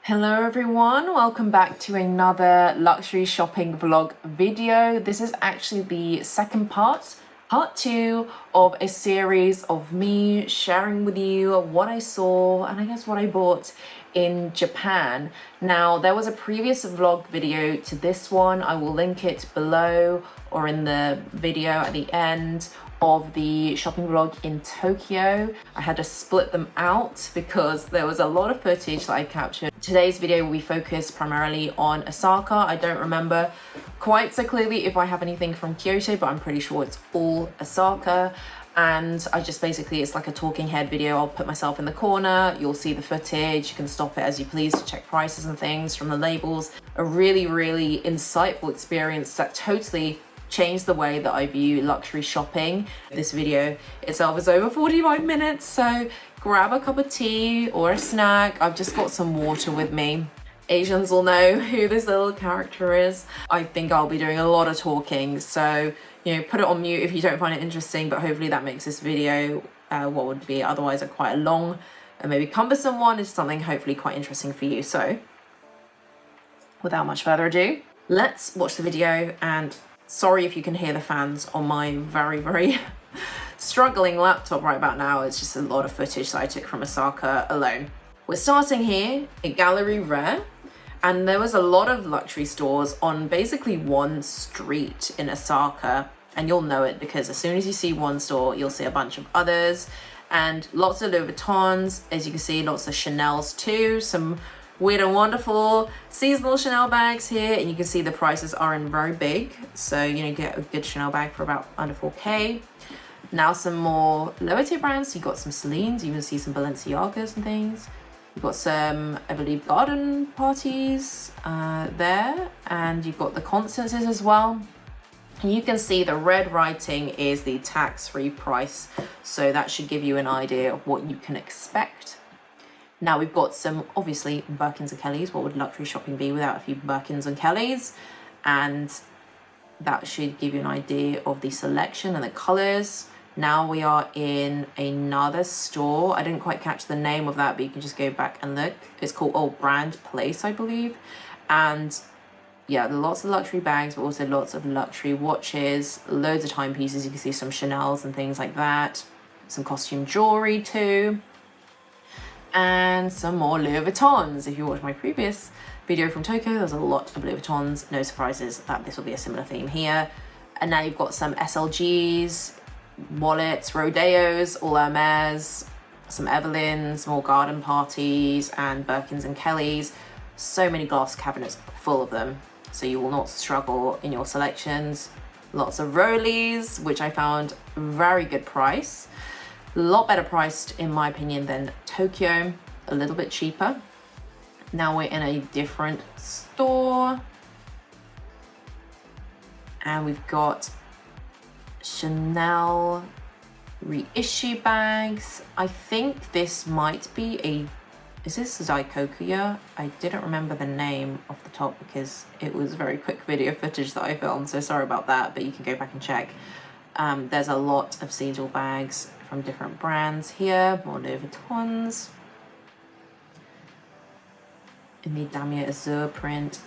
Hello everyone, welcome back to another luxury shopping vlog video. This is actually the second part 2 of a series of me sharing with you what I saw and I guess what I bought in Japan. Now, there was a previous vlog video to this one. I will link it below or in the video at the end of the shopping vlog in Tokyo. I had to split them out because there was a lot of footage that I captured. Today's video will be focused primarily on Osaka. I don't remember quite so clearly if I have anything from Kyoto, but I'm pretty sure it's all Osaka. And I just basically, it's like a talking head video. I'll put myself in the corner, you'll see the footage, you can stop it as you please to check prices and things from the labels. A really, really insightful experience that totally changed the way that I view luxury shopping. This video itself is over 45 minutes, so grab a cup of tea or a snack. I've just got some water with me. Asians will know who this little character is. I think I'll be doing a lot of talking, so put it on mute if you don't find it interesting, but hopefully that makes this video what would be otherwise quite a long and maybe cumbersome one is something hopefully quite interesting for you. So without much further ado, let's watch the video. And sorry if you can hear the fans on my very, very struggling laptop right about now. It's just a lot of footage that I took from Osaka alone. We're starting here at Gallery Rare, and there was a lot of luxury stores on basically one street in Osaka, and you'll know it because as soon as you see one store, you'll see a bunch of others, and lots of Louis Vuittons, as you can see, lots of Chanels too, some weird and wonderful seasonal Chanel bags here, and you can see the prices aren't very big, so get a good Chanel bag for about under 4K. Now some more lower tier brands. You got some Celine's, you can see some Balenciagas and things. You've got some, I believe, garden parties there, and you've got the Constances as well. And you can see the red writing is the tax-free price, so that should give you an idea of what you can expect. Now we've got some, obviously, Birkins and Kellys. What would luxury shopping be without a few Birkins and Kellys? And that should give you an idea of the selection and the colors. Now we are in another store. I didn't quite catch the name of that, but you can just go back and look. It's called Old Brand Place, I believe. And yeah, lots of luxury bags, but also lots of luxury watches, loads of timepieces. You can see some Chanels and things like that. Some costume jewelry too. And some more Louis Vuittons. If you watched my previous video from Tokyo, there's a lot of Louis Vuittons. No surprises that this will be a similar theme here. And now you've got some SLGs, wallets, Rodeos, all Hermes, some Evelyns, more garden parties, and Birkins and Kellys. So many glass cabinets full of them, so you will not struggle in your selections. Lots of Rollies, which I found very good price. A lot better priced in my opinion than Tokyo, a little bit cheaper. Now we're in a different store, and we've got Chanel reissue bags. I think this might be is this Daikokuya? I didn't remember the name off the top because it was very quick video footage that I filmed, so sorry about that, but you can go back and check. There's a lot of Cecil bags from different brands here, more Louis Vuittons. In the Damier Azur print,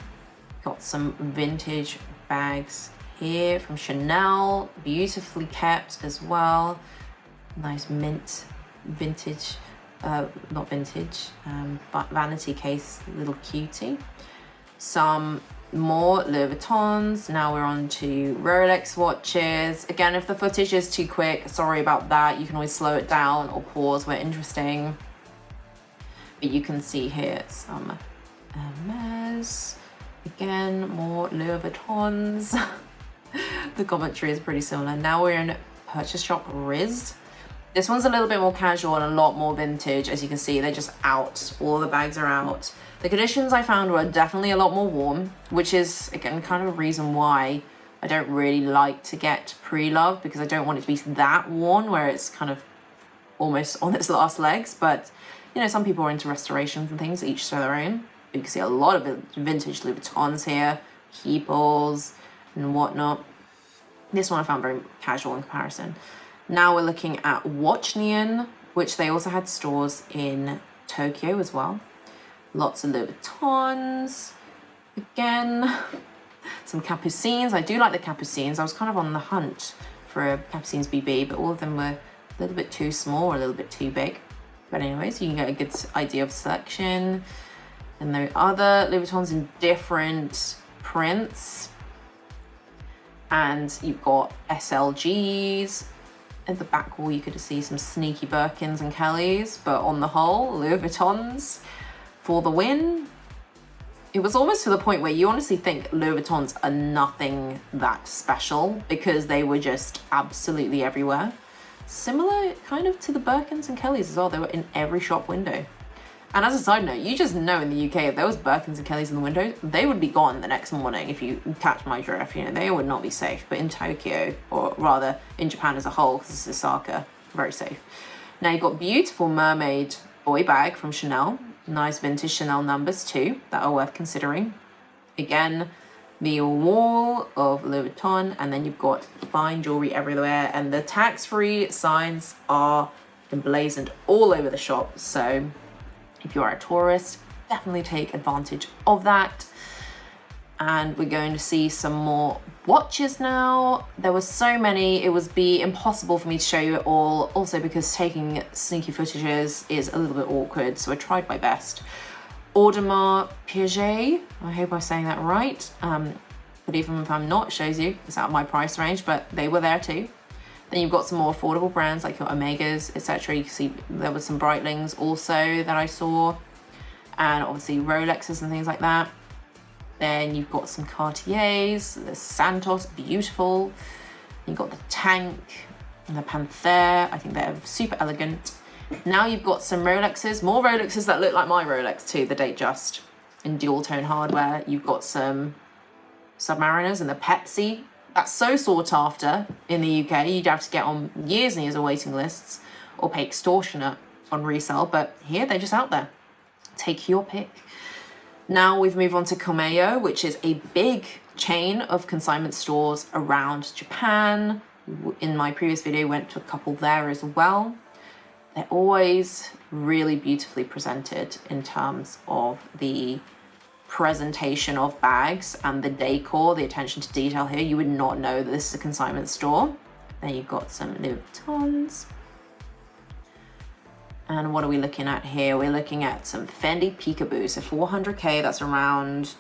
got some vintage bags here from Chanel, beautifully kept as well. Nice mint vintage, not vintage, but vanity case, little cutie. Some more Louis Vuittons. Now we're on to Rolex watches. Again, if the footage is too quick, sorry about that. You can always slow it down or pause where interesting. But you can see here some Hermes. Again, more Louis Vuittons. The commentary is pretty similar. Now we're in Purchase Shop Riz. This one's a little bit more casual and a lot more vintage. As you can see, they're just out. All the bags are out. The conditions I found were definitely a lot more warm, which is, again, kind of a reason why I don't really like to get pre-loved, because I don't want it to be that worn where it's kind of almost on its last legs. But, some people are into restorations and things, each to their own. You can see a lot of vintage Louis Vuittons here, keepers and whatnot. This one I found very casual in comparison. Now we're looking at Watchnian, which they also had stores in Tokyo as well. Lots of Louis Vuittons. Again, some Capucines. I do like the Capucines. I was kind of on the hunt for a Capucines BB, but all of them were a little bit too small or a little bit too big. But anyways, you can get a good idea of selection. And there are other Louis Vuittons in different prints. And you've got SLGs. At the back wall, you could see some sneaky Birkins and Kellys, but on the whole, Louis Vuittons for the win. It was almost to the point where you honestly think Louis Vuittons are nothing that special because they were just absolutely everywhere. Similar kind of to the Birkins and Kellys as well. They were in every shop window. And as a side note, you just know in the UK, if there was Birkins and Kellys in the window, they would be gone the next morning if you catch my drift. You know, they would not be safe. But in Tokyo, or rather in Japan as a whole, because it's Osaka, very safe. Now you've got beautiful mermaid boy bag from Chanel. Nice vintage Chanel numbers too, that are worth considering. Again, the wall of Louis Vuitton, and then you've got fine jewelry everywhere, and the tax-free signs are emblazoned all over the shop. So if you are a tourist, definitely take advantage of that. And we're going to see some more watches now. There were so many, it would be impossible for me to show you it all. Also because taking sneaky footages is a little bit awkward, so I tried my best. Audemars Piguet, I hope I'm saying that right. But even if I'm not, it shows you it's out of my price range, but they were there too. Then you've got some more affordable brands like your Omegas, etc. You can see there were some Breitlings also that I saw, and obviously Rolexes and things like that. Then you've got some Cartiers, the Santos, beautiful. You've got the Tank and the Panthère. I think they're super elegant. Now you've got some Rolexes, more Rolexes that look like my Rolex too, the Datejust in dual tone hardware. You've got some Submariners and the Pepsi. That's so sought after in the UK. You'd have to get on years and years of waiting lists or pay extortionate on resale, but here they're just out there. Take your pick. Now we've moved on to Komehyo, which is a big chain of consignment stores around Japan. In my previous video, went to a couple there as well. They're always really beautifully presented in terms of the presentation of bags and the decor, the attention to detail here. You would not know that this is a consignment store. Then you've got some Louis Vuittons. And what are we looking at here? We're looking at some Fendi Peekaboo. So 400k, that's around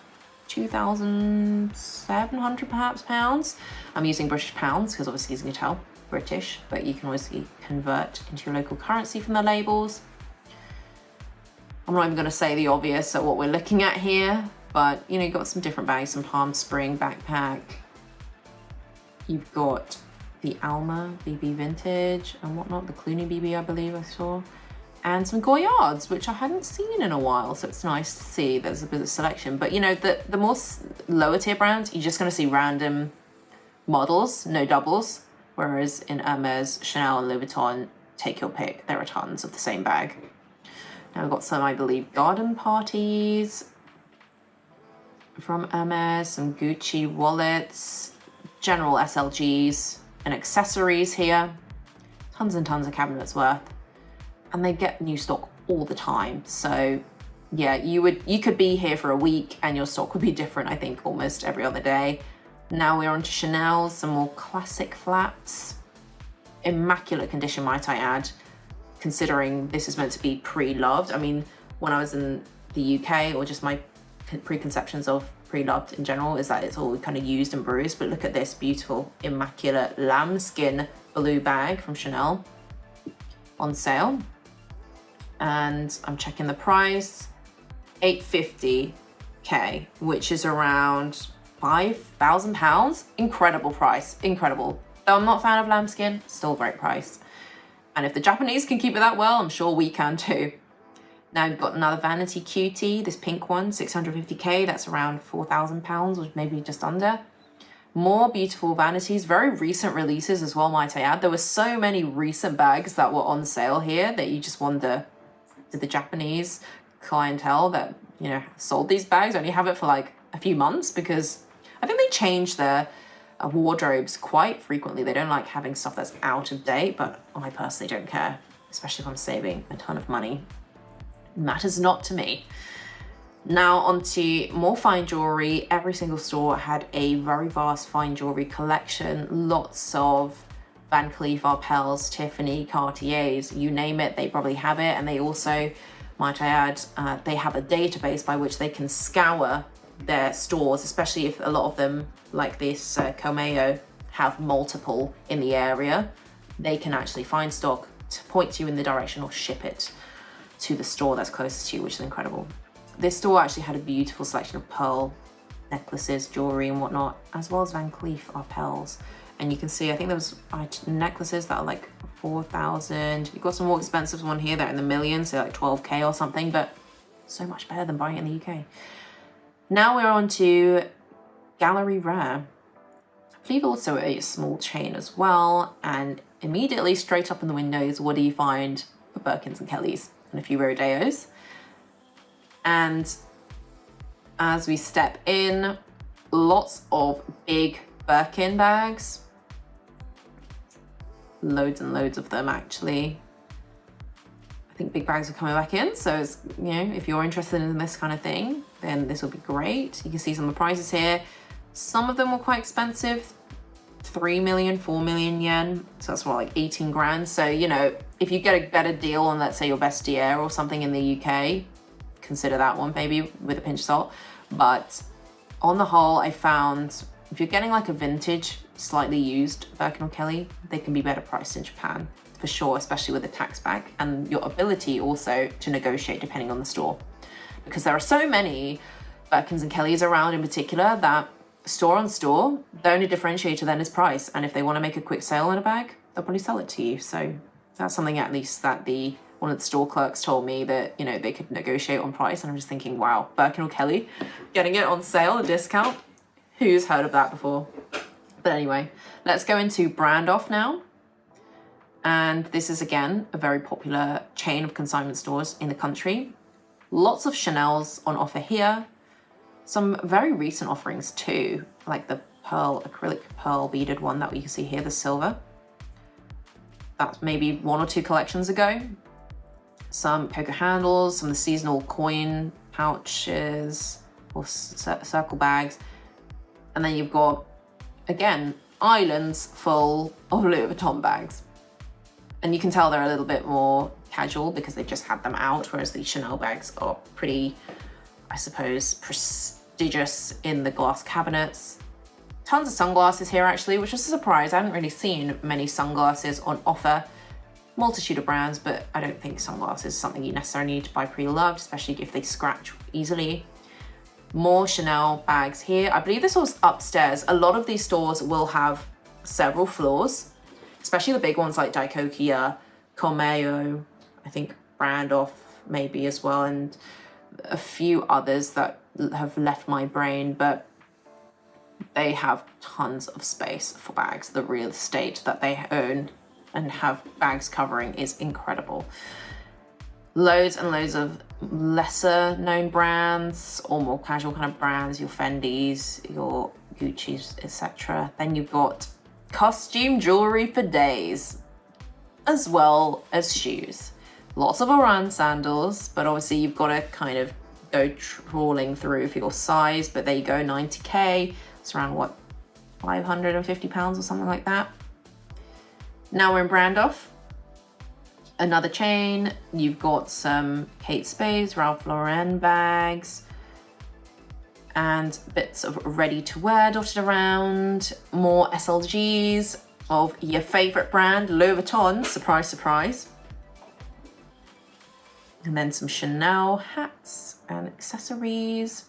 2,700 perhaps pounds. I'm using British pounds because obviously as you can tell, British, but you can always convert into your local currency from the labels. I'm not even going to say the obvious at what we're looking at here, but you know, you've got some different bags, some Palm Spring backpack. You've got the Alma BB Vintage and whatnot, the Clooney BB I believe I saw, and some Goyards, which I hadn't seen in a while, so it's nice to see there's a bit of selection. But you know, the more lower tier brands, you're just going to see random models, no doubles, whereas in Hermes, Chanel and Louis Vuitton, take your pick, there are tons of the same bag. Now we've got some, I believe, garden parties from Hermes, some Gucci wallets, general SLGs and accessories here. Tons and tons of cabinets worth. And they get new stock all the time. So yeah, you could be here for a week and your stock would be different, I think, almost every other day. Now we're on to Chanel, some more classic flats. Immaculate condition, might I add, considering this is meant to be pre-loved. I mean, when I was in the UK, or just my preconceptions of pre-loved in general, is that it's all kind of used and bruised. But look at this beautiful immaculate lambskin blue bag from Chanel on sale. And I'm checking the price, 850k, which is around £5,000. Incredible price, incredible. Though I'm not a fan of lambskin, still a great price. And if the Japanese can keep it that well, I'm sure we can too. Now we've got another vanity cutie, this pink one, 650k, that's around £4,000, or maybe just under. More beautiful vanities, very recent releases as well, might I add. There were so many recent bags that were on sale here that you just wonder, did the Japanese clientele that, you know, sold these bags only have it for like a few months? Because I think they change their wardrobes quite frequently. They don't like having stuff that's out of date, but I personally don't care, especially if I'm saving a ton of money. Matters not to me. Now onto more fine jewelry. Every single store had a very vast fine jewelry collection. Lots of Van Cleef Arpels, Tiffany, Cartiers, you name it, they probably have it. And they also, might I add, they have a database by which they can scour their stores, especially if a lot of them, like this Komehyo, have multiple in the area. They can actually find stock to point you in the direction or ship it to the store that's closest to you, which is incredible. This store actually had a beautiful selection of pearl necklaces, jewelry and whatnot, as well as Van Cleef Arpels. And you can see, I think there was necklaces that are like 4,000. You've got some more expensive one here that are in the millions, so like 12K or something, but so much better than buying it in the UK. Now we're on to Gallery Rare. I believe also a small chain as well. And immediately straight up in the windows, what do you find? The Birkins and Kellys and a few Rodeos. And as we step in, lots of big Birkin bags. Loads and loads of them, actually. I think big bags are coming back in, so it's, you know, if you're interested in this kind of thing, then this will be great. You can see some of the prices here. Some of them were quite expensive, 3 million, 4 million yen. So that's more like 18 grand. So, you know, if you get a better deal on, let's say, your Vestiaire or something in the UK, consider that one maybe with a pinch of salt. But on the whole, I found if you're getting like a vintage, slightly used Birkin or Kelly, they can be better priced in Japan for sure, especially with the tax back and your ability also to negotiate depending on the store. Because there are so many Birkins and Kellys around in particular that store on store, the only differentiator then is price. And if they want to make a quick sale on a bag, they'll probably sell it to you. So that's something at least that one of the store clerks told me, that, you know, they could negotiate on price. And I'm just thinking, wow, Birkin or Kelly getting it on sale, a discount. Who's heard of that before? But anyway, let's go into Brand Off now. And this is, again, a very popular chain of consignment stores in the country. Lots of Chanel's on offer here. Some very recent offerings too, like the acrylic pearl beaded one that we can see here, the silver. That's maybe 1 or 2 collections ago. Some poker handles, some of the seasonal coin pouches or circle bags. And then you've got, again, islands full of Louis Vuitton bags. And you can tell they're a little bit more casual because they've just had them out, whereas the Chanel bags are pretty, I suppose, prestigious in the glass cabinets. Tons of sunglasses here actually, which was a surprise. I haven't really seen many sunglasses on offer. Multitude of brands, but I don't think sunglasses is something you necessarily need to buy pre-loved, especially if they scratch easily. More Chanel bags here. I believe this was upstairs. A lot of these stores will have several floors, especially the big ones like Daikokuya, Komehyo, I think Brand Off maybe as well, and a few others that have left my brain, but they have tons of space for bags. The real estate that they own and have bags covering is incredible. Loads and loads of lesser known brands or more casual kind of brands, your Fendis, your Gucci's, etc. Then you've got costume jewelry for days, as well as shoes. Lots of Oran sandals, but obviously you've got to kind of go trawling through for your size, but there you go, 90K. It's around what, £550 or something like that. Now we're in Brand Off. Another chain. You've got some Kate Spades, Ralph Lauren bags, and bits of ready to wear dotted around. More SLGs of your favorite brand, Louis Vuitton, surprise, surprise. And then some Chanel hats and accessories.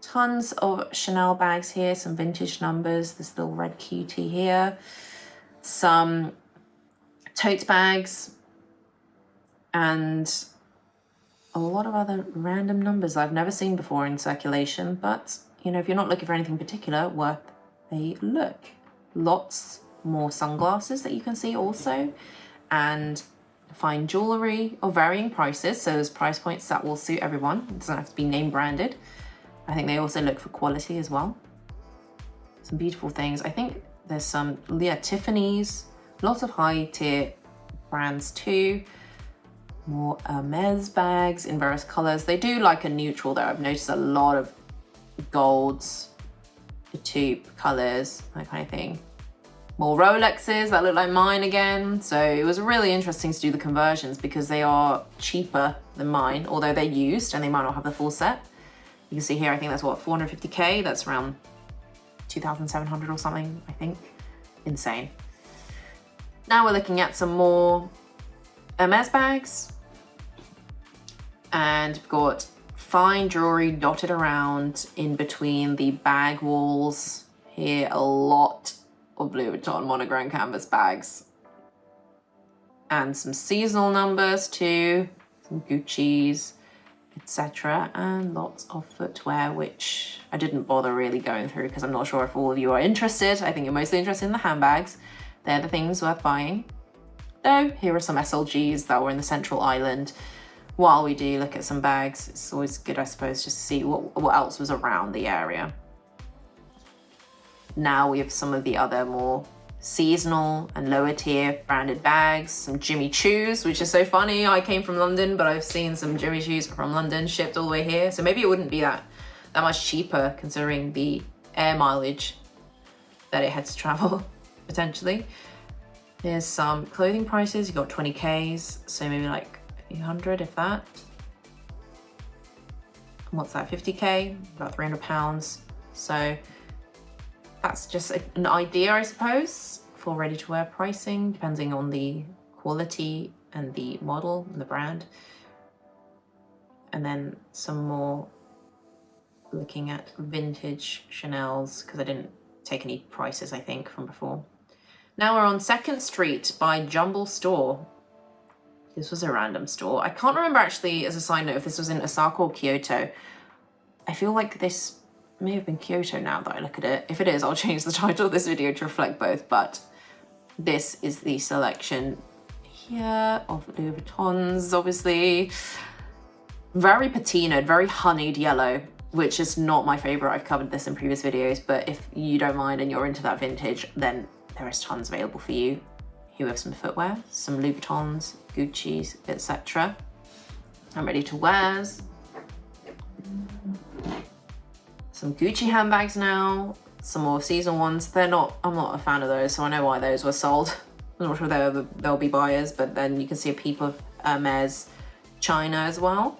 Tons of Chanel bags here, some vintage numbers, this little red cutie here. Some tote bags and a lot of other random numbers I've never seen before in circulation, but you know, if you're not looking for anything particular, worth a look. Lots more sunglasses that you can see also, and fine jewelry of varying prices, so there's price points that will suit everyone. It doesn't have to be name branded. I think they also look for quality as well. Some beautiful things. I think there's some Tiffany's, lots of high tier brands too. More Hermes bags in various colors. They do like a neutral though. I've noticed a lot of golds, taupe colors, that kind of thing. More Rolexes that look like mine again. So it was really interesting to do the conversions because they are cheaper than mine, although they're used and they might not have the full set. You can see here, I think that's what, 450K? That's around 2,700 or something, I think. Insane. Now we're looking at some more Hermes bags. And we've got fine jewelry dotted around in between the bag walls. Here, a lot of Louis Vuitton monogram canvas bags. And some seasonal numbers too, some Gucci's, etc. And lots of footwear, which I didn't bother really going through because I'm not sure if all of you are interested. I think you're mostly interested in the handbags. They're the things worth buying. Though, here are some SLGs that were in the central island. While we do look at some bags, it's always good, I suppose, just to see what else was around the area. Now we have some of the other more seasonal and lower tier branded bags, some Jimmy Choos, which is so funny. I came from London, but I've seen some Jimmy Choos from London shipped all the way here. So maybe it wouldn't be that much cheaper considering the air mileage that it had to travel, potentially. Here's some clothing prices. You got 20Ks, so maybe like 100 if that. And what's that, 50K? About £300. So that's just an idea, I suppose, for ready-to-wear pricing, depending on the quality and the model and the brand. And then some more looking at vintage Chanel's, because I didn't take any prices, I think, from before. Now we're on 2nd Street by Jumble Store. This was a random store. I can't remember actually, as a side note, if this was in Osaka or Kyoto. I feel like this may have been Kyoto now that I look at it. If it is, I'll change the title of this video to reflect both, but this is the selection here of Louis Vuittons, obviously. Very patinaed, very honeyed yellow, which is not my favorite. I've covered this in previous videos, but if you don't mind and you're into that vintage, then there is tons available for you. Here we have some footwear, some Louis Vuittons, Gucci's, etc. I'm ready to wears. Some Gucci handbags now, some more seasonal ones. I'm not a fan of those, so I know why those were sold. I'm not sure there'll be buyers, but then you can see a peep of Hermes China as well.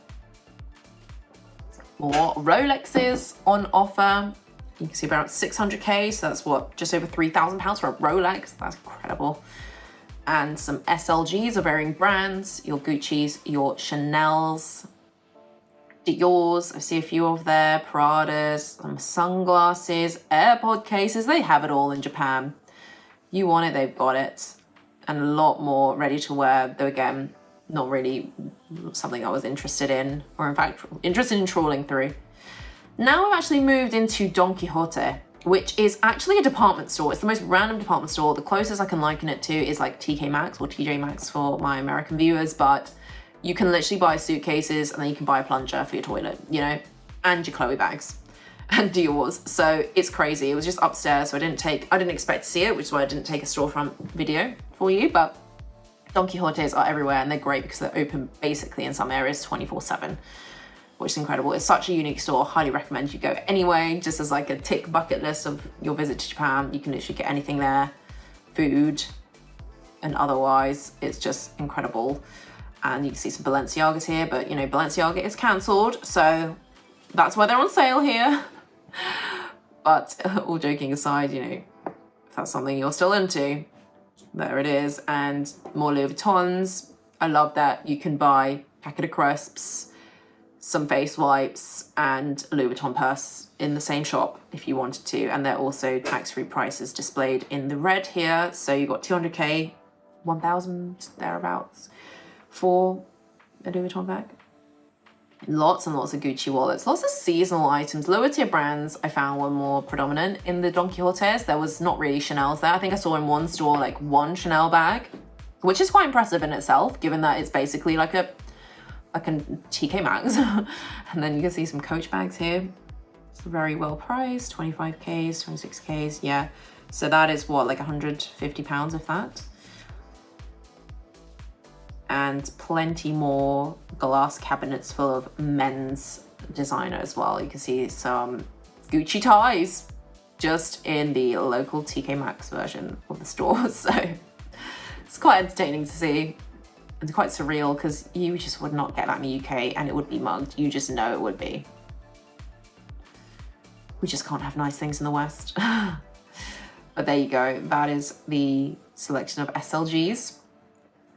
More Rolexes on offer. You can see about 600K, so that's what, just over £3,000 for a Rolex. That's incredible. And some SLGs of varying brands, your Gucci's, your Chanel's, Dior's, I see a few of there, Prada's, some sunglasses, AirPod cases. They have it all in Japan. You want it, they've got it. And a lot more ready to wear, though again, not really something I was interested in, or in fact, interested in trawling through. Now I've actually moved into Don Quixote, which is actually a department store. It's the most random department store. The closest I can liken it to is like TK Maxx or TJ Maxx for my American viewers, but you can literally buy suitcases and then you can buy a plunger for your toilet, you know, and your Chloe bags and Dior's. So it's crazy. It was just upstairs, so I didn't expect to see it, which is why I didn't take a storefront video for you, but Don Quixotes are everywhere and they're great because they're open basically in some areas 24/7, which is incredible. It's such a unique store. Highly recommend you go anyway, just as like a tick bucket list of your visit to Japan. You can literally get anything there, food and otherwise. It's just incredible. And you can see some Balenciagas here, but you know, Balenciaga is cancelled, so that's why they're on sale here. But all joking aside, you know, if that's something you're still into, there it is. And more Louis Vuittons. I love that you can buy a packet of crisps, some face wipes, and a Louis Vuitton purse in the same shop if you wanted to. And they're also tax-free prices displayed in the red here. So you got 200K, 1,000 thereabouts for a Louis Vuitton bag. Lots and lots of Gucci wallets, lots of seasonal items. Lower tier brands I found were more predominant in the Don Quixotes. There was not really Chanel's there. I think I saw in one store like one Chanel bag, which is quite impressive in itself, given that it's basically like a TK Maxx. And then you can see some Coach bags here. It's very well priced, 25Ks, 26Ks, yeah. So that is what, like £150 if that. and plenty more glass cabinets full of men's designer as well. You can see some Gucci ties just in the local TK Maxx version of the store. So it's quite entertaining to see. It's quite surreal because you just would not get that in the UK and it would be mugged. You just know it would be. We just can't have nice things in the West. But there you go. That is the selection of SLGs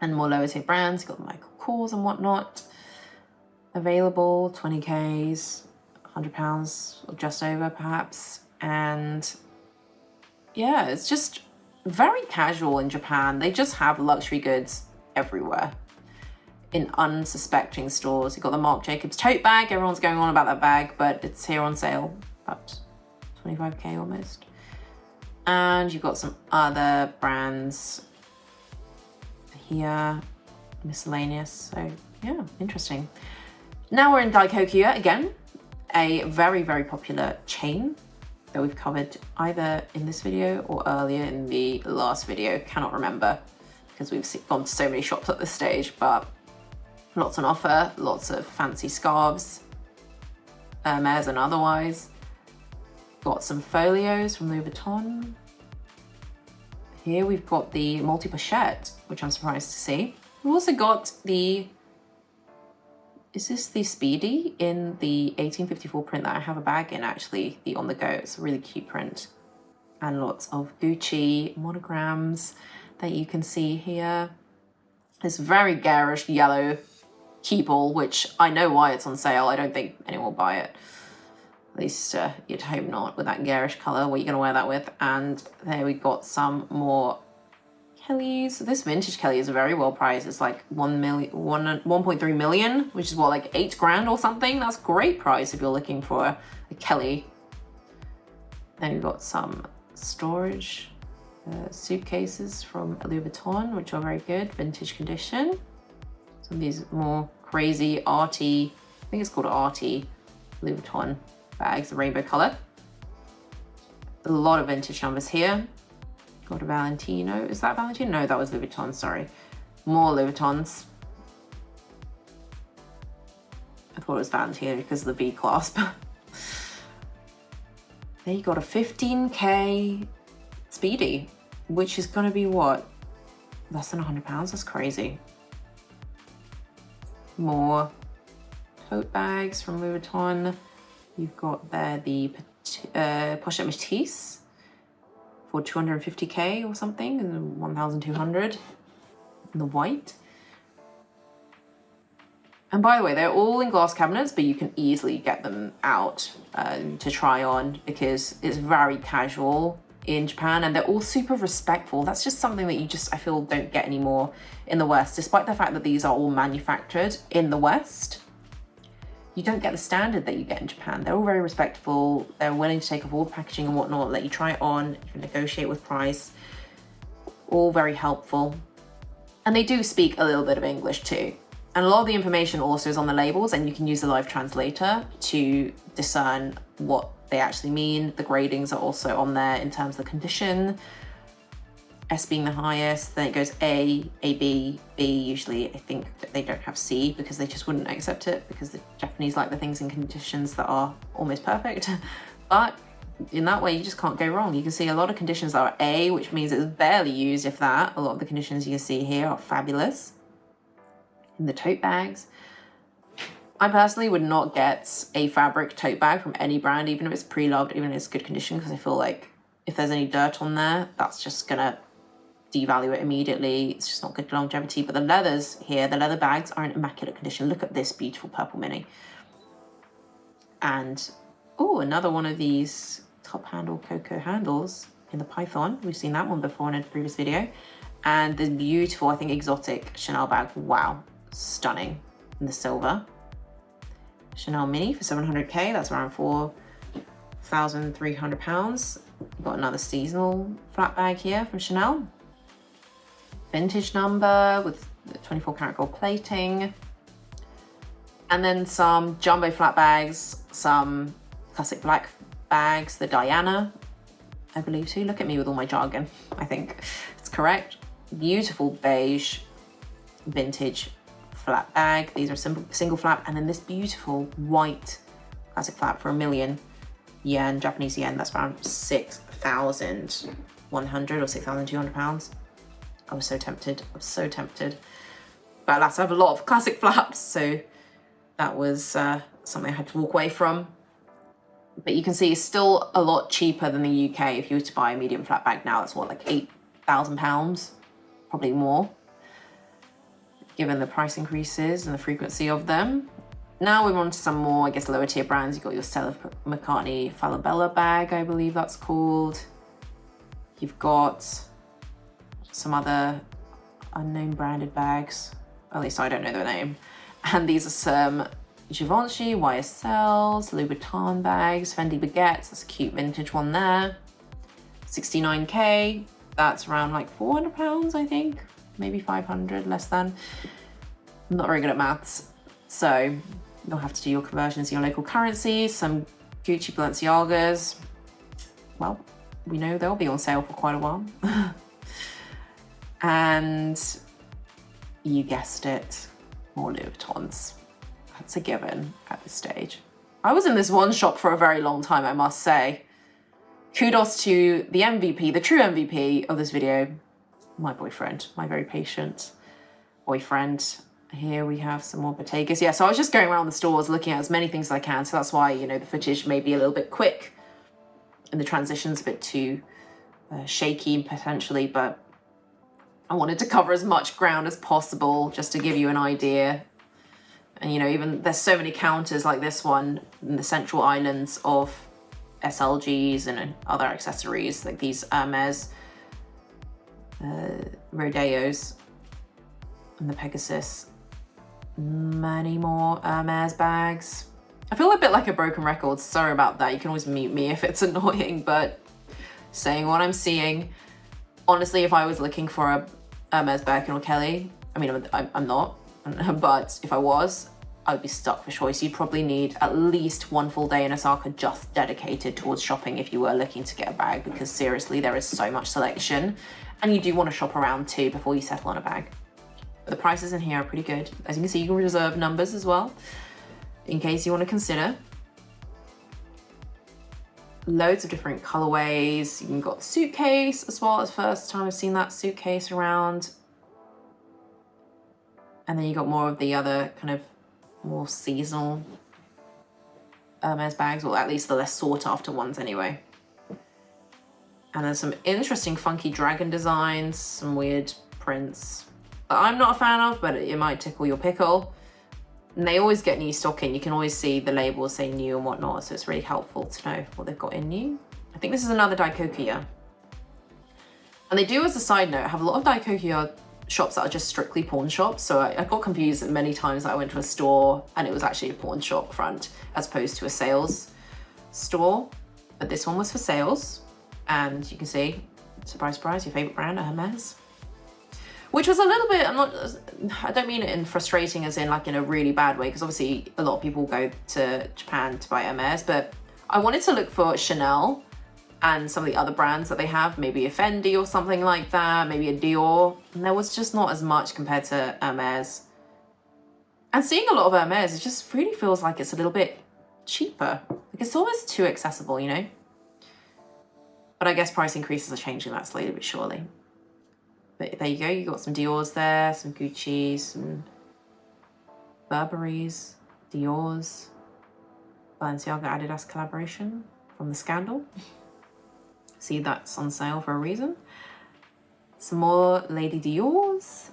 and more lower tier brands. You've got the Michael Kors and whatnot available, 20Ks, £100 or just over perhaps. And yeah, it's just very casual in Japan. They just have luxury goods everywhere in unsuspecting stores. You've got the Marc Jacobs tote bag. Everyone's going on about that bag, but it's here on sale, about 25K almost. And you've got some other brands here, miscellaneous. So yeah, interesting. Now we're in Daikokuya again, a very, very popular chain that we've covered either in this video or earlier in the last video. Cannot remember because we've gone to so many shops at this stage, but lots on offer, lots of fancy scarves, Hermes and otherwise. Got some folios from Louis Vuitton. Here we've got the multi-pochette, which I'm surprised to see. We've also got the, is this the Speedy in the 1854 print that I have a bag in actually, the on the go. It's a really cute print. And lots of Gucci monograms that you can see here. This very garish yellow key ball, which I know why it's on sale. I don't think anyone will buy it. At least you'd hope not with that garish colour. What are you going to wear that with? And there we got some more Kellys. This vintage Kelly is very well priced. It's like 1.3 million, which is what, like 8 grand or something? That's a great price if you're looking for a Kelly. Then we've got some storage suitcases from Louis Vuitton, which are very good, vintage condition. Some of these more crazy arty, I think it's called arty Louis Vuitton bags, the rainbow color. A lot of vintage numbers here. Got a Valentino. Is that Valentino? No, that was Louis Vuitton, sorry. More Louis Vuittons. I thought it was Valentino because of the V clasp. There you got a 15K Speedy, which is gonna be what? Less than £100? That's crazy. More tote bags from Louis Vuitton. You've got there the Pochette Matisse for 250K or something, and 1,200 in the white. And by the way, they're all in glass cabinets, but you can easily get them out to try on because it's very casual in Japan and they're all super respectful. That's just something that you just, I feel, don't get anymore in the West, despite the fact that these are all manufactured in the West. You don't get the standard that you get in Japan. They're all very respectful. They're willing to take off all the packaging and whatnot, let you try it on, you can negotiate with price. All very helpful. And they do speak a little bit of English too. And a lot of the information also is on the labels and you can use a live translator to discern what they actually mean. The gradings are also on there in terms of the condition. S being the highest, then it goes A, B. Usually I think they don't have C because they just wouldn't accept it because the Japanese like the things in conditions that are almost perfect. But in that way, you just can't go wrong. You can see a lot of conditions that are A, which means it's barely used, if that. A lot of the conditions you can see here are fabulous. In the tote bags, I personally would not get a fabric tote bag from any brand, even if it's pre-loved, even if it's good condition, because I feel like if there's any dirt on there, that's just gonna devalue it immediately. It's just not good longevity. But the leathers here, the leather bags are in immaculate condition. Look at this beautiful purple mini. And oh, another one of these top handle Coco handles in the Python. We've seen that one before in a previous video. And this beautiful, I think, exotic Chanel bag. Wow, stunning in the silver. Chanel mini for 700K. That's around £4,300. Got another seasonal flat bag here from Chanel. Vintage number with 24 karat gold plating. And then some jumbo flat bags, some classic black bags, the Diana, I believe too. Look at me with all my jargon. I think it's correct. Beautiful beige vintage flap bag. These are single flap, and then this beautiful white classic flap for 1,000,000 yen, Japanese yen. That's around 6,100 or 6,200 pounds. I was so tempted. I was so tempted. But alas, I have a lot of classic flaps, so that was something I had to walk away from. But you can see it's still a lot cheaper than the UK. If you were to buy a medium flap bag now, that's what, like £8,000, probably more, given the price increases and the frequency of them. Now we're on to some more, I guess, lower tier brands. You've got your Stella McCartney Falabella bag, I believe that's called. You've got some other unknown branded bags. At least I don't know their name. And these are some Givenchy, YSLs, Louis Vuitton bags, Fendi Baguettes. That's a cute vintage one there. 69k. That's around like £400, I think. Maybe 500, less than. I'm not very good at maths. So you'll have to do your conversions in your local currency. Some Gucci Balenciagas. Well, we know they'll be on sale for quite a while. And you guessed it, more Louis Vuittons. That's a given at this stage. I was in this one shop for a very long time, I must say. Kudos to the MVP, the true MVP of this video, my boyfriend, my very patient boyfriend. Here we have some more Bottegas. Yeah, so I was just going around the stores looking at as many things as I can. So that's why, you know, the footage may be a little bit quick and the transition's a bit too shaky potentially, but I wanted to cover as much ground as possible just to give you an idea. And, you know, even there's so many counters like this one in the central islands of SLGs and other accessories, like these Hermes Rodeos and the Pegasus. Many more Hermes bags. I feel a bit like a broken record. Sorry about that. You can always mute me if it's annoying, but saying what I'm seeing. Honestly, if I was looking for a Hermes Birkin or Kelly, I mean, I'm not, but if I was, I would be stuck for choice. You'd probably need at least one full day in Osaka just dedicated towards shopping if you were looking to get a bag, because seriously, there is so much selection and you do want to shop around too before you settle on a bag. But the prices in here are pretty good. As you can see, you can reserve numbers as well in case you want to consider. Loads of different colorways. You can got suitcase as well. It's the first time I've seen that suitcase around. And then you got more of the other kind of more seasonal Hermes bags, or at least the less sought after ones anyway. And there's some interesting funky dragon designs, some weird prints that I'm not a fan of, but it might tickle your pickle. And they always get new stock in. You can always see the labels say new and whatnot, so it's really helpful to know what they've got in new. I think this is another Daikokuya. And they do, as a side note, have a lot of Daikokuya shops that are just strictly pawn shops. So I got confused many times that I went to a store and it was actually a pawn shop front as opposed to a sales store. But this one was for sales. And you can see, surprise, surprise, your favorite brand, Hermes. Which was a little bit, I don't mean it in frustrating as in like in a really bad way, because obviously a lot of people go to Japan to buy Hermes, but I wanted to look for Chanel and some of the other brands that they have, maybe a Fendi or something like that, maybe a Dior, and there was just not as much compared to Hermes. And seeing a lot of Hermes, it just really feels like it's a little bit cheaper. Like it's almost too accessible, you know? But I guess price increases are changing that slowly but surely. But there you go, you got some Dior's there, some Gucci's, some Burberry's, Dior's, Balenciaga Adidas collaboration from the Scandal. See, that's on sale for a reason. Some more Lady Dior's.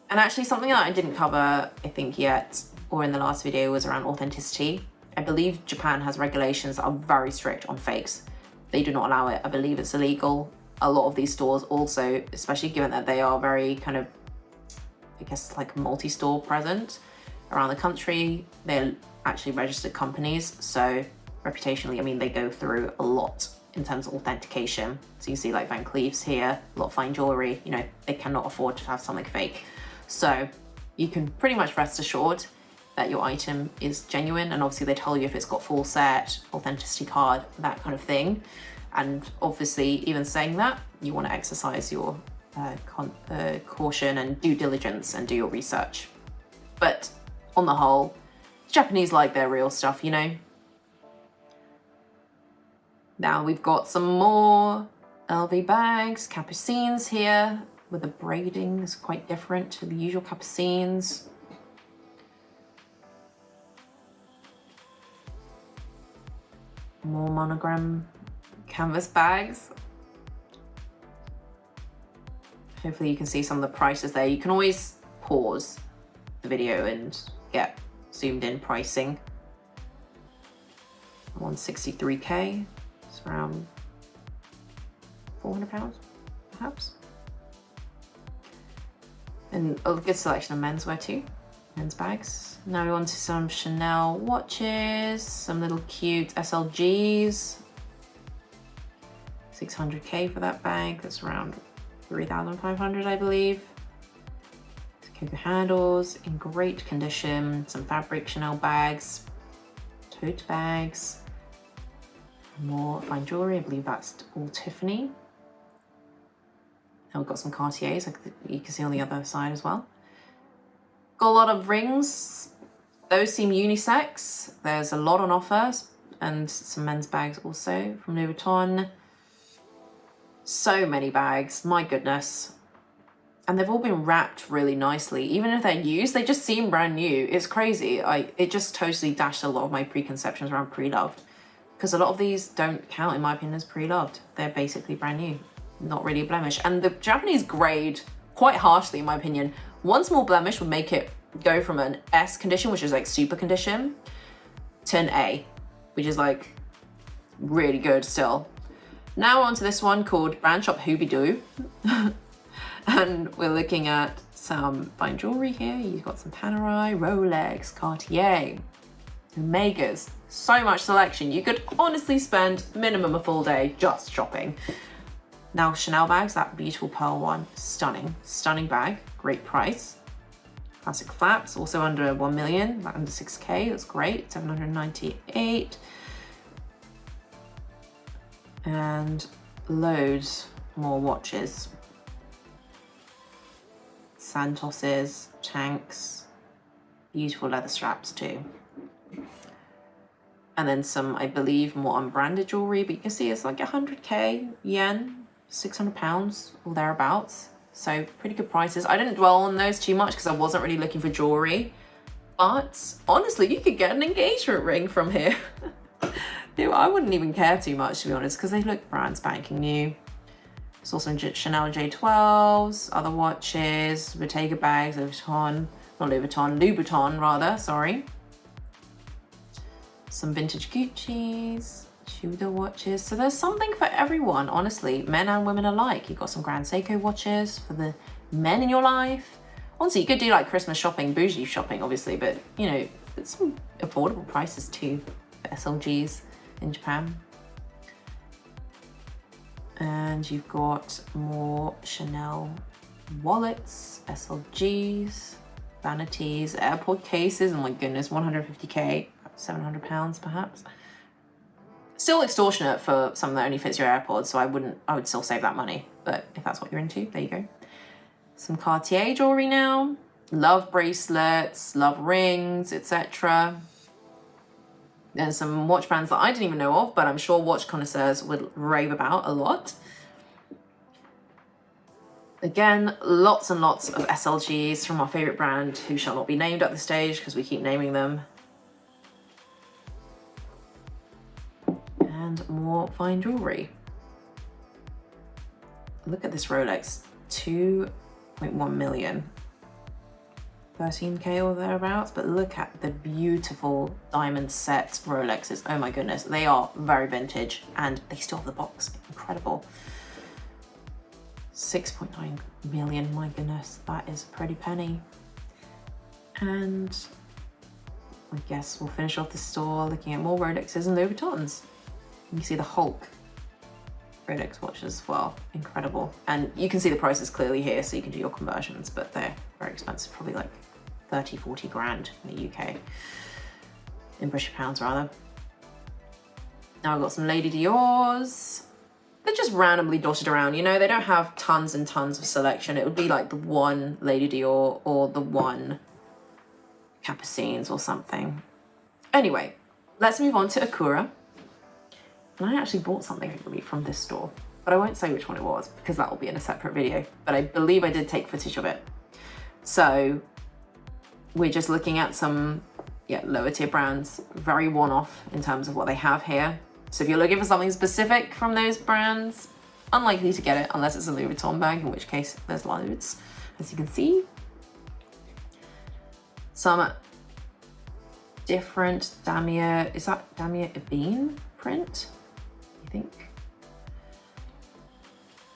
And actually something that I didn't cover, I think yet, or in the last video, was around authenticity. I believe Japan has regulations that are very strict on fakes. They do not allow it. I believe it's illegal. A lot of these stores also, especially given that they are very kind of, I guess, like multi-store present around the country, they're actually registered companies. So reputationally, I mean, they go through a lot in terms of authentication. So you see like Van Cleef's here, a lot of fine jewelry, you know, they cannot afford to have something fake. So you can pretty much rest assured that your item is genuine. And obviously they tell you if it's got full set, authenticity card, that kind of thing. And obviously even saying that, you want to exercise your caution and due diligence and do your research. But on the whole, Japanese like their real stuff, you know. Now we've got some more LV bags, capucines here, with the braiding is quite different to the usual capucines. More monogram canvas bags. Hopefully you can see some of the prices there. You can always pause the video and get zoomed in pricing. 163k, it's around £400 perhaps. And a good selection of menswear too, men's bags. Now we want to some Chanel watches, some little cute SLGs. 600k for that bag, that's around 3,500 I believe. Cocoa handles in great condition, some fabric Chanel bags, tote bags, more fine jewelry, I believe that's all Tiffany. Now we've got some Cartiers, like you can see on the other side as well. Got a lot of rings, those seem unisex. There's a lot on offer, and some men's bags also from Louis Vuitton. So many bags, my goodness. And they've all been wrapped really nicely. Even if they're used, they just seem brand new. It's crazy. It just totally dashed a lot of my preconceptions around pre-loved. Because a lot of these don't count, in my opinion, as pre-loved. They're basically brand new. Not really a blemish. And the Japanese grade quite harshly, in my opinion. One small blemish would make it go from an S condition, which is like super condition, to an A, which is like really good still. Now on to this one called Brand Shop Hooby-Doo. And we're looking at some fine jewelry here. You've got some Panerai, Rolex, Cartier, Omegas. So much selection. You could honestly spend minimum a full day just shopping. Now Chanel bags, that beautiful pearl one, stunning, stunning bag, great price. Classic flaps, also under 1 million, like under 6k, that's great, 798. And loads more watches. Santoses, Tanks, beautiful leather straps too. And then some, I believe, more unbranded jewelry, but you can see it's like 100k yen, £600 or thereabouts. So pretty good prices. I didn't dwell on those too much because I wasn't really looking for jewelry, but honestly, you could get an engagement ring from here. I wouldn't even care too much, to be honest, because they look brand spanking new. There's also Chanel J12s, other watches, Bottega bags, Louis Vuitton rather, sorry. Some vintage Gucci's, Tudor watches. So there's something for everyone, honestly, men and women alike. You've got some Grand Seiko watches for the men in your life. Honestly, you could do like Christmas shopping, bougie shopping, obviously, but you know, it's some affordable prices too for SLGs in Japan. And you've got more Chanel wallets, SLGs, vanities, airport cases. Oh my goodness, 150k, £700 perhaps. Still extortionate for something that only fits your AirPods, so I would still save that money. But if that's what you're into, there you go. Some Cartier jewelry now. Love bracelets, love rings, etc. There's some watch brands that I didn't even know of, but I'm sure watch connoisseurs would rave about a lot. Again, lots and lots of SLGs from our favorite brand, who shall not be named at this stage because we keep naming them. And more fine jewelry. Look at this Rolex, 2.1 million. 13k or thereabouts, but look at the beautiful diamond set Rolexes. Oh my goodness, they are very vintage and they still have the box. Incredible. 6.9 million, my goodness, that is a pretty penny. And I guess we'll finish off the store looking at more Rolexes and Louis Vuittons. You can see the Hulk Rolex watches as well, incredible. And you can see the prices clearly here, so you can do your conversions, but they're very expensive, probably like 30, 40 grand in the UK, in British pounds rather. Now I've got some Lady Dior's. they're just randomly dotted around, you know, they don't have tons and tons of selection. It would be like the one Lady Dior or the one Capucines or something. Anyway, let's move on to Akura. And I actually bought something from this store, but I won't say which one it was because that will be in a separate video, but I believe I did take footage of it. So we're just looking at some lower tier brands, very one-off in terms of what they have here. So if you're looking for something specific from those brands, unlikely to get it unless it's a Louis Vuitton bag, in which case there's loads, as you can see. Some different damier, is that damier ebene print? I think.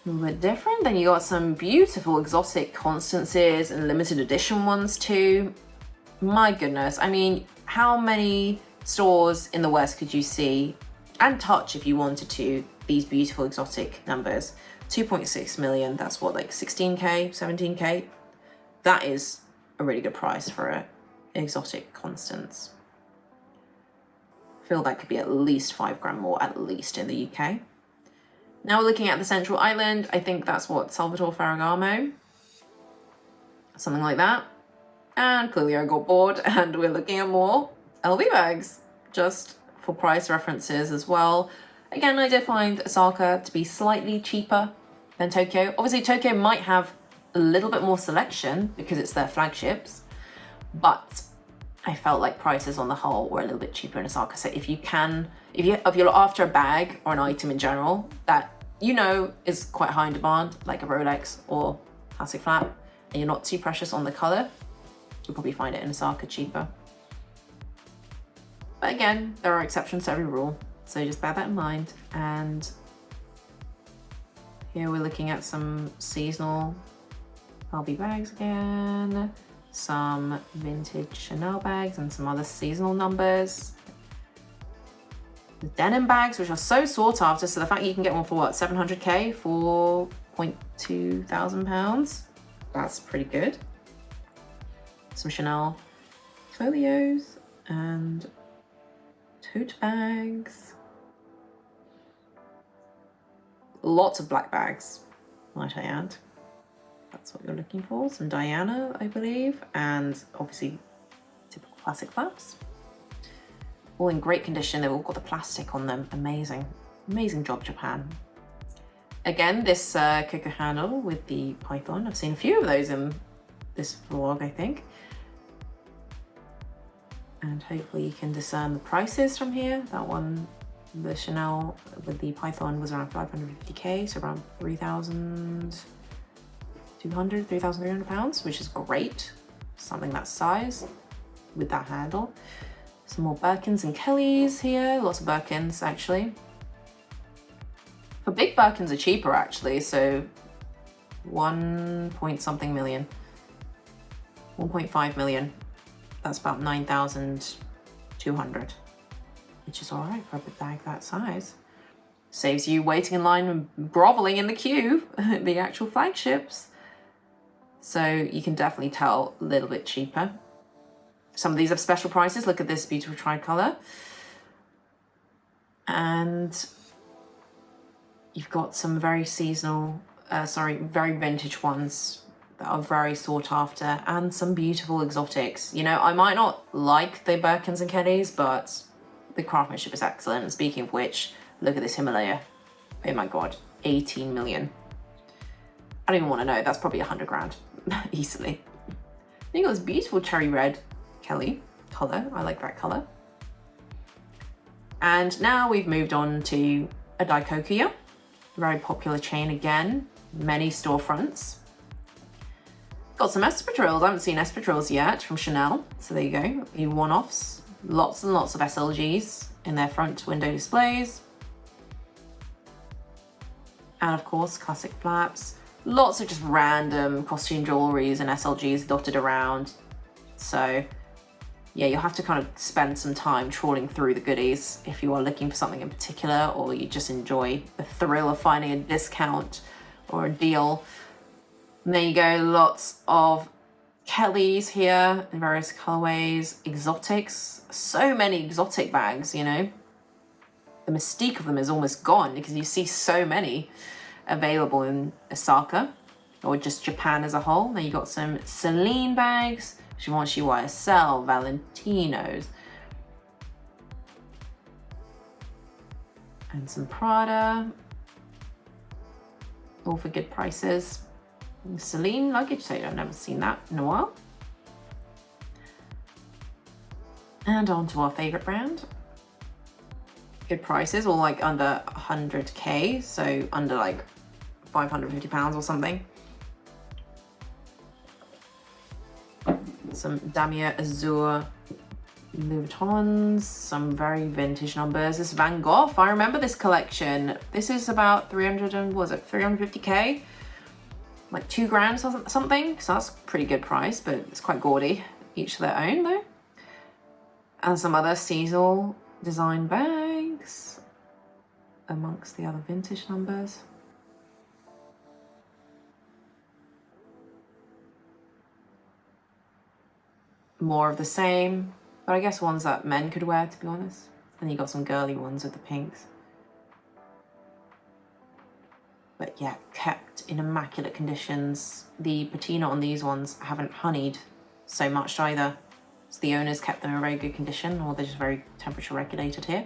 A little bit different. Then you got some beautiful exotic Constances and limited edition ones too. My goodness, I mean, how many stores in the West could you see and touch if you wanted to these beautiful exotic numbers? 2.6 million, that's what, like 16k, 17k? That is a really good price for an exotic Constance. I feel that could be at least 5 grand more, at least in the UK. Now we're looking at the Central Island. I think that's what, Salvatore Ferragamo? Something like that. And clearly I got bored and we're looking at more LV bags, just for price references as well. Again, I did find Osaka to be slightly cheaper than Tokyo. Obviously, Tokyo might have a little bit more selection because it's their flagships, but I felt like prices on the whole were a little bit cheaper in Osaka. So if you're after a bag or an item in general that you know is quite high in demand, like a Rolex or classic flat, and you're not too precious on the color, you'll probably find it in Osaka cheaper. But again, there are exceptions to every rule, so just bear that in mind. And here we're looking at some seasonal LV bags again, some vintage Chanel bags and some other seasonal numbers. The denim bags, which are so sought after, so the fact you can get one for what, 700k, 4.2 thousand pounds, that's pretty good. Some Chanel folios and tote bags. Lots of black bags, might I add. That's what you're looking for. Some Diana, I believe, and obviously typical classic flaps. All in great condition. They've all got the plastic on them. Amazing. Amazing job, Japan. Again, this Coco handle with the python. I've seen a few of those in this vlog, I think. And hopefully you can discern the prices from here. That one, the Chanel with the python, was around 550k, so around 3,200, 3,300 pounds, which is great. Something that size with that handle. Some more Birkins and Kellys here. Lots of Birkins, actually. For big Birkins are cheaper, actually, so 1 point something million. 1.5 million. That's about 9,200, which is all right for a big bag that size. Saves you waiting in line and groveling in the queue, the actual flagships. So you can definitely tell a little bit cheaper. Some of these have special prices. Look at this beautiful tricolor. And you've got some very seasonal, very vintage ones that are very sought after, and some beautiful exotics. You know, I might not like the Birkins and Kellys, but the craftsmanship is excellent. And speaking of which, look at this Himalaya. Oh my God, 18 million. I don't even want to know, that's probably 100 grand, easily. Then you got this beautiful cherry red Kelly color. I like that color. And now we've moved on to a Daikokuya, very popular chain again, many storefronts. Got some espadrilles. I haven't seen espadrilles yet from Chanel. So there you go, the one-offs. Lots and lots of SLGs in their front window displays. And of course, classic flaps. Lots of just random costume jewelries and SLGs dotted around. So yeah, you'll have to kind of spend some time trawling through the goodies if you are looking for something in particular, or you just enjoy the thrill of finding a discount or a deal. And there you go, lots of Kellys here in various colorways, exotics, so many exotic bags, you know. the mystique of them is almost gone because you see so many available in Osaka or just Japan as a whole. Now you got some Celine bags, Givenchy YSL, Valentino's, and some Prada, all for good prices. Celine luggage tape, I've never seen that in a while. And on to our favorite brand. Good prices, all like under 100k, so under like £550 or something. Some Damier Azur Louis Vuittons, some very vintage numbers. This Van Gogh, I remember this collection. This is about 350k? Like 2 grand or something. So that's a pretty good price, but it's quite gaudy. Each their own though. And some other seasonal design bags amongst the other vintage numbers. More of the same, but I guess ones that men could wear, to be honest. And you got some girly ones with the pinks. But yeah, kept in immaculate conditions. The patina on these ones haven't honeyed so much either. So the owners kept them in very good condition, or they're just very temperature regulated here.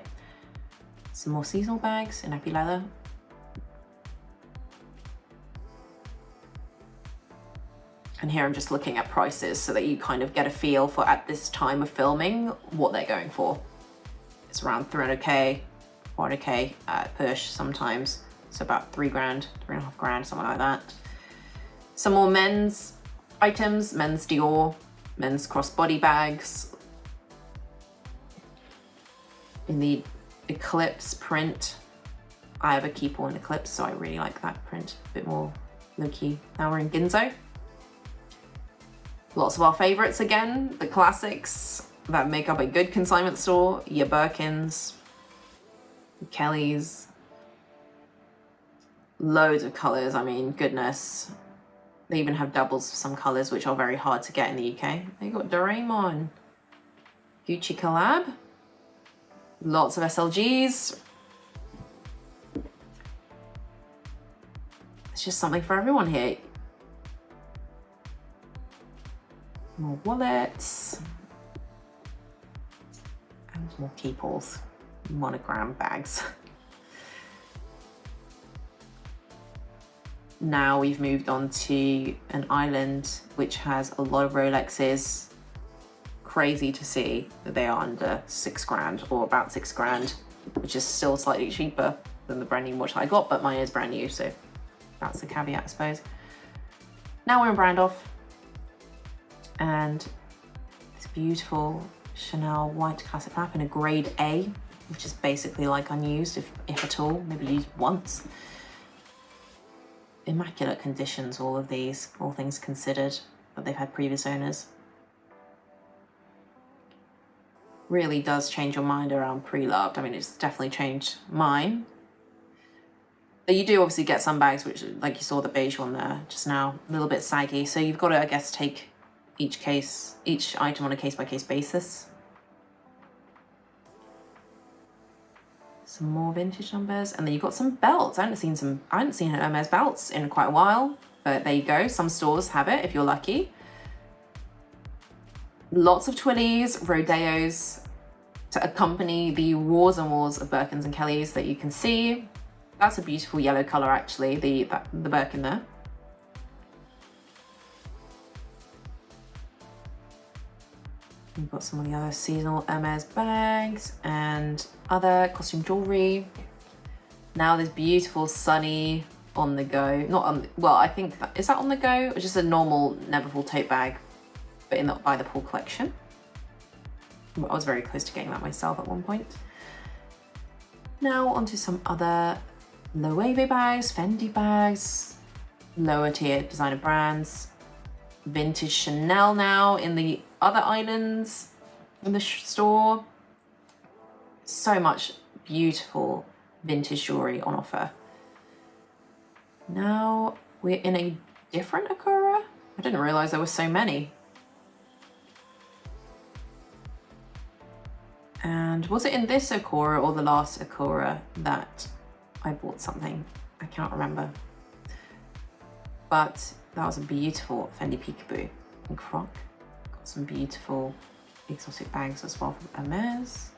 Some more seasonal bags in epi leather. And here I'm just looking at prices so that you kind of get a feel for, at this time of filming, what they're going for. It's around 300k, 400k push sometimes. So about 3 grand, 3.5 grand, something like that. Some more men's items, men's Dior, men's crossbody bags. In the Eclipse print. I have a Keeper in Eclipse, so I really like that print. A bit more low-key. Now we're in Ginzo. Lots of our favorites again, the classics that make up a good consignment store. Your Birkins, Kelly's, loads of colors. I mean, goodness. They even have doubles of some colors, which are very hard to get in the UK. They got Doraemon, Gucci collab, lots of SLGs. It's just something for everyone here. More wallets and more keepalls, monogram bags. Now we've moved on to an island which has a lot of Rolexes. Crazy to see that they are under 6 grand, or about 6 grand, which is still slightly cheaper than the brand new watch I got, but mine is brand new, so that's the caveat, I suppose. Now we're in Brandorf. And this beautiful Chanel white classic wrap in a grade A, which is basically like unused, if at all, maybe used once. Immaculate conditions, all of these, all things considered, but they've had previous owners. Really does change your mind around pre-loved. I mean, it's definitely changed mine. But you do obviously get some bags which, like you saw the beige one there just now, a little bit saggy. So you've got to, I guess, take each item on a case-by-case basis. Some more vintage numbers, and then you've got some belts. I hadn't seen Hermes belts in quite a while, but there you go. Some stores have it if you're lucky. Lots of Twillies, Rodeos to accompany the wars and wars of Birkins and Kellys that you can see. That's a beautiful yellow color, actually, the Birkin there. We've got some of the other seasonal Hermes bags and other costume jewelry. Now this beautiful sunny on the go, not on, well, I think, is that on the go? Or just a normal Neverfull tote bag, but in the by the pool collection. I was very close to getting that myself at one point. Now onto some other Loewe bags, Fendi bags, lower tier designer brands. Vintage Chanel now in the other islands in the store. So much beautiful vintage jewelry on offer. Now we're in a different Akura. I didn't realize there were so many. And was it in this Akura or the last Akura that I bought something? I cannot remember. But that was a beautiful Fendi Peekaboo and Croc. Got some beautiful exotic bags as well from Hermes.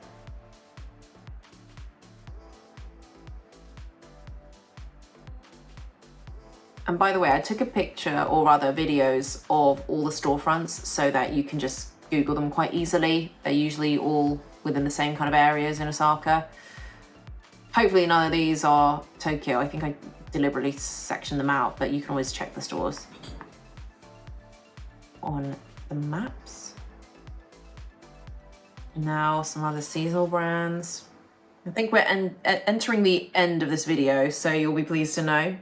And by the way, I took a picture, or rather videos, of all the storefronts so that you can just Google them quite easily. They're usually all within the same kind of areas in Osaka. Hopefully none of these are Tokyo. I think I deliberately sectioned them out, but you can always check the stores on the maps. Now some other seasonal brands. I think we're entering the end of this video, so you'll be pleased to know.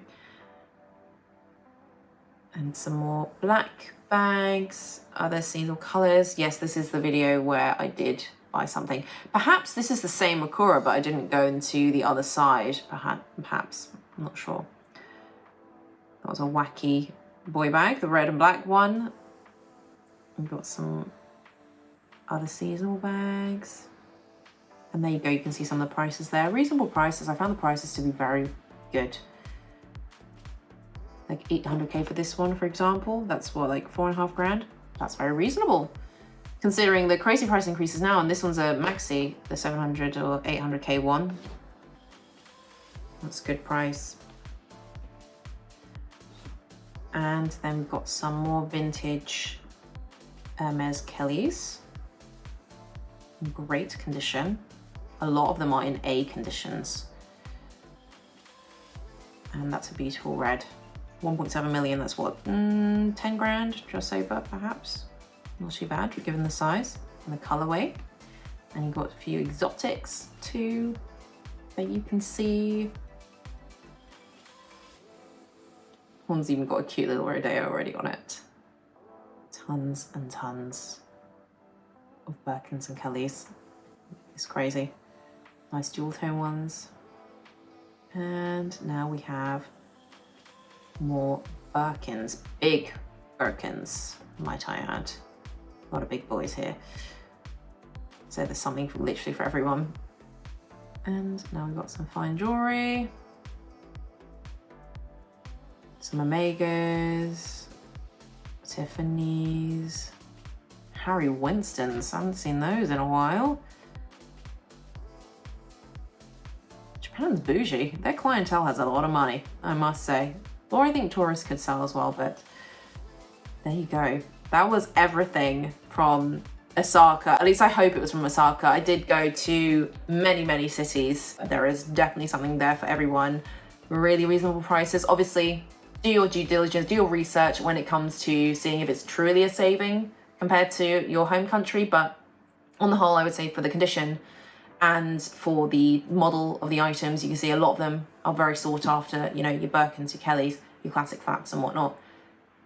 And some more black bags, other seasonal colors. Yes, this is the video where I did buy something. Perhaps this is the same Akura, but I didn't go into the other side. Perhaps, I'm not sure. That was a wacky boy bag, the red and black one. We've got some other seasonal bags. And there you go, you can see some of the prices there. Reasonable prices. I found the prices to be very good. Like 800k for this one, for example. That's what, like 4.5 grand? That's very reasonable. Considering the crazy price increases now, and this one's a maxi, the 700 or 800k one. That's a good price. And then we've got some more vintage Hermes Kellys. In great condition. A lot of them are in A conditions. And that's a beautiful red. 1.7 million, that's what, 10 grand, just over perhaps. Not too bad given the size and the colorway. And you've got a few exotics too that you can see. One's even got a cute little Rodeo already on it. Tons and tons of Birkins and Kellys. It's crazy. Nice dual tone ones. And now we have more Birkins, big Birkins, might I add. A lot of big boys here. So there's something literally for everyone. And now we've got some fine jewelry. Some Omegas, Tiffany's, Harry Winston's. I haven't seen those in a while. Japan's bougie. Their clientele has a lot of money, I must say. Or I think tourists could sell as well, but there you go. That was everything from Osaka. At least I hope it was from Osaka. I did go to many, many cities. There is definitely something there for everyone. Really reasonable prices. Obviously, do your due diligence, do your research when it comes to seeing if it's truly a saving compared to your home country. But on the whole, I would say for the condition and for the model of the items, you can see a lot of them are very sought after, you know, your Birkins, your Kellys, your classic flats and whatnot.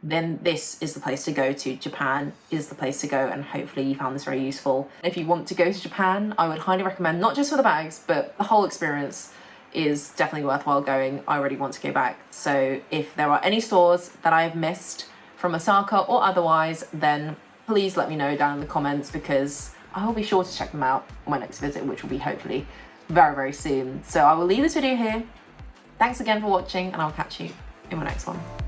Then this is the place to go to. Japan is the place to go, and hopefully you found this very useful. If you want to go to Japan, I would highly recommend, not just for the bags, but the whole experience is definitely worthwhile going. I already want to go back. So if there are any stores that I have missed from Osaka or otherwise, then please let me know down in the comments, because I will be sure to check them out on my next visit, which will be hopefully very, very soon. So I will leave this video here. Thanks again for watching, and I'll catch you in my next one.